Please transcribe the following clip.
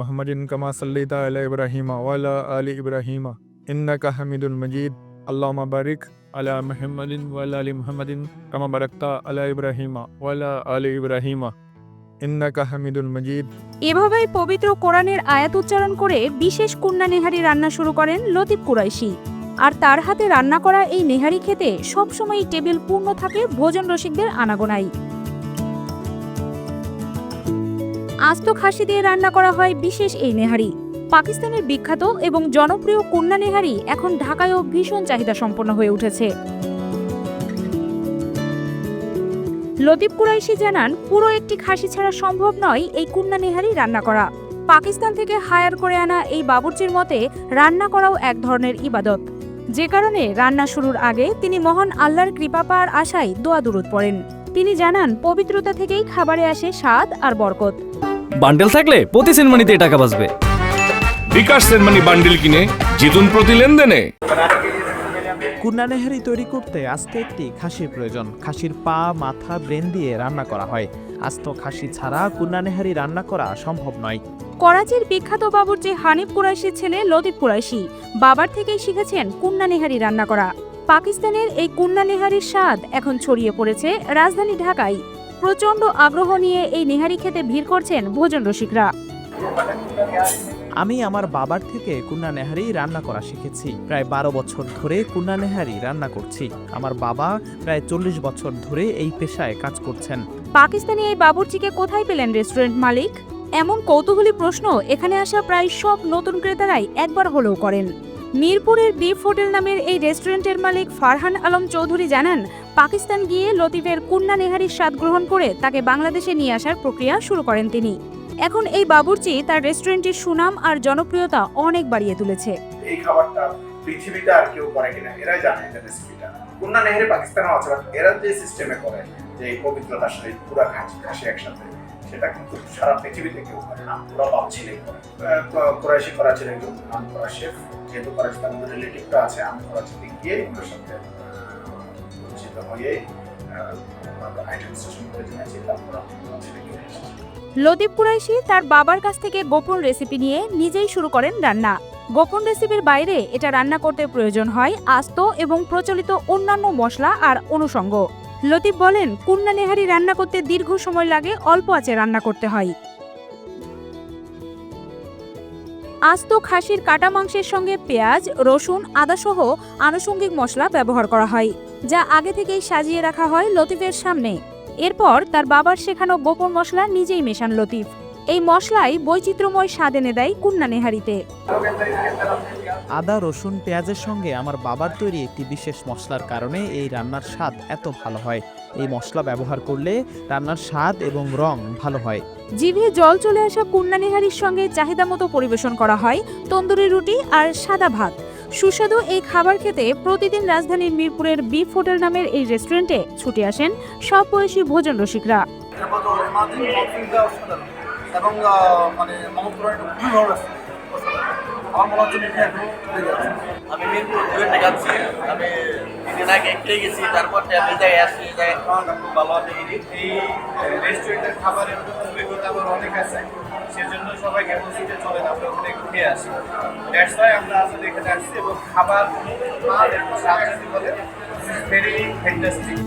মুহাম্মাদিন কামা সাল্লাইতা আলা ইব্রাহিম ওয়া আলা আলি ইব্রাহিম ইন্নাকা হামিদুল মাজিদ আল্লাহুম্মা বারিক আলা মুহাম্মাদিন ওয়া আলা আলি মুহাম্মাদিন কামা বারাকতা আলা ইব্রাহিম ওয়া আলা আলি ইব্রাহিম ইন্নাকা হামিদুল মাজিদ। এভাবেই পবিত্র কোরআনের আয়াত উচ্চারণ করে বিশেষ কুন্না নেহারি রান্না শুরু করেন লতিফ কুরাইশি। আর তার হাতে রান্না করা এই নেহারি খেতে সবসময় টেবিল পূর্ণ থাকে ভোজন রসিকদের আনাগোনায়। আস্ত খাসি দিয়ে রান্না করা হয় বিশেষ এই নেহারি। পাকিস্তানের বিখ্যাত এবং জনপ্রিয় কুন্না নেহারি এখন ঢাকায়ও ভীষণ চাহিদা সম্পন্ন হয়ে উঠেছে। লতিফ কুরাইশি জানান, পুরো একটি খাসি ছাড়া সম্ভব নয় এই কুন্না নেহারি রান্না করা। পাকিস্তান থেকে হায়ার করে আনা এই বাবুর্চির মতে রান্না করাও এক ধরনের ইবাদত, যে কারণে রান্না শুরুর আগে তিনি মহান আল্লাহর কৃপা পাওয়ার আশায় দোয়া দুরূদ পড়েন। তিনি জানান, পবিত্রতা থেকেই খাবারে আসে স্বাদ আর বরকত। বান্ডেল থাকলে প্রতি সেনমানিতে টাকা বাঁচবে। বিকাশ সেনমানি বান্ডেল কিনে জিতুন প্রতি লেনদেনে। কুন্না নেহারি তৈরি করতে আস্ত একটি খাসির প্রয়োজন। খাসির পা, মাথা, ব্রেন দিয়ে রান্না করা হয়। আস্ত খাসি ছাড়া কুন্না নেহারি রান্না করা সম্ভব নয়। করাচির বিখ্যাত বাবুর্চি হানিফ কুরাইশির ছেলে লতিফ কুরাইশি বাবার থেকেই শিখেছেন কুন্না নেহারি রান্না করা। পাকিস্তানের এই কুন্না নেহারির স্বাদ এখন ছড়িয়ে পড়েছে রাজধানী ঢাকায়। প্রচণ্ড আগ্রহ নিয়ে এই নেহারি খেতে ভিড় করছেন ভোজন রসিকরা। আমি আমার বাবার থেকে কুন্না নেহারি রান্না করা শিখেছি। প্রায় 12 বছর ধরে কুন্না নেহারি রান্না করছি। আমার বাবা প্রায় 40 বছর ধরে এই পেশায় কাজ করছেন। পাকিস্তানি এই বাবুর্চিকে কোথায় পেলেন রেস্টুরেন্ট মালিক? এমন কৌতূহলী প্রশ্ন এখানে আসা প্রায় সব নতুন ক্রেতারাই একবার হলেও করেন। মিরপুরের বিফ হোটেল নামের এই রেস্টুরেন্টের মালিক ফারহান আলম চৌধুরী জানান, পাকিস্তান গিয়ে লতিফের কুন্না নেহারির স্বাদ গ্রহণ করে তাকে বাংলাদেশে নিয়ে আসার প্রক্রিয়া শুরু করেন তিনি। এখন এই বাবুর্চি তার রেস্টুরেন্টের সুনাম আর জনপ্রিয়তা অনেক বাড়িয়ে তুলেছে। এই খাবারটা পৃথিবীতে আর কেউ করে কিনা এরাই জানে এটা রেসিপিটা। কুন্না নেহারি পাকিস্তানে আছে, এরা যে সিস্টেমে করে যে এই পবিত্রতার সাথে পুরা খাসি একসাথে, সেটা কিন্তু সারা পৃথিবীতে কেউ করে না। পুরো বাবছিলেই করে। কুরাইশি করাচির একজন নাম করা শেফ, যেহেতু করাচিতে আমাদের রিলেটিভটা আছে, আমি করাচিতে গিয়ে ওনার সাথে পরিচিত হয়ে আইটেম সেশন করে জেনেছি, তারপর লতিফ কুরাইশি তার বাবার কাছ থেকে গোপন রেসিপি নিয়ে নিজেই শুরু করেন রান্না। গোপন রেসিপির বাইরে এটা রান্না করতে প্রয়োজন হয় আস্ত এবং প্রচলিত অন্যান্য মশলা আর অনুষঙ্গ। লতিফ বলেন, কুন্না নেহারি রান্না করতে দীর্ঘ সময় লাগে, অল্প আঁচে রান্না করতে হয়। আস্ত খাসির কাটা মাংসের সঙ্গে পেঁয়াজ, রসুন, আদা সহ আনুষঙ্গিক মশলা ব্যবহার করা হয়, যা আগে থেকেই সাজিয়ে রাখা হয় লতিফের সামনে। এরপর তার বাবার শেখানো গোপন মশলা নিজেই মেশান লতিফ। এই মশলাই বৈচিত্র্যময় স্বাদ এনে দেয় কুন্না নেহারিতে। আদা, রসুন, পেঁয়াজের সঙ্গে আমার বাবার তৈরি একটি বিশেষ মশলার কারণে এই রান্নার স্বাদ এত ভালো হয়। এই মশলা ব্যবহার করলে রান্নার স্বাদ এবং রং ভালো হয়। জিভে জল চলে আসা কুন্না নেহারির সঙ্গে চাহিদা মতো পরিবেশন করা হয় তন্দুরি রুটি আর সাদা ভাত। সুস্বাদু এই খাবার খেতে প্রতিদিন রাজধানীর মিরপুরের বিফ হোটেল নামের এই রেস্টুরেন্টে ছুটে আসেন সব বয়সী ভোজন রসিকরা। এবং মানে আমি মিরপুর ঘুরে দেখাচ্ছি, আমি দিন আগে খেয়ে গেছি, তারপর ট্যাবলেট জায়গায় আসছি, জায়গায় খাওয়াটা খুব ভালো হবে। এই রেস্টুরেন্টের খাবারের অভিজ্ঞতা আমার অনেক আছে, সেজন্য সবাইকে বলছি যে চলেন আমরা ওখানে খেয়ে আসি। দ্যাটস ওয়াই আমরা আসলে এখানে আসছি এবং খাবার ভেরি ফ্যান্টাস্টিক।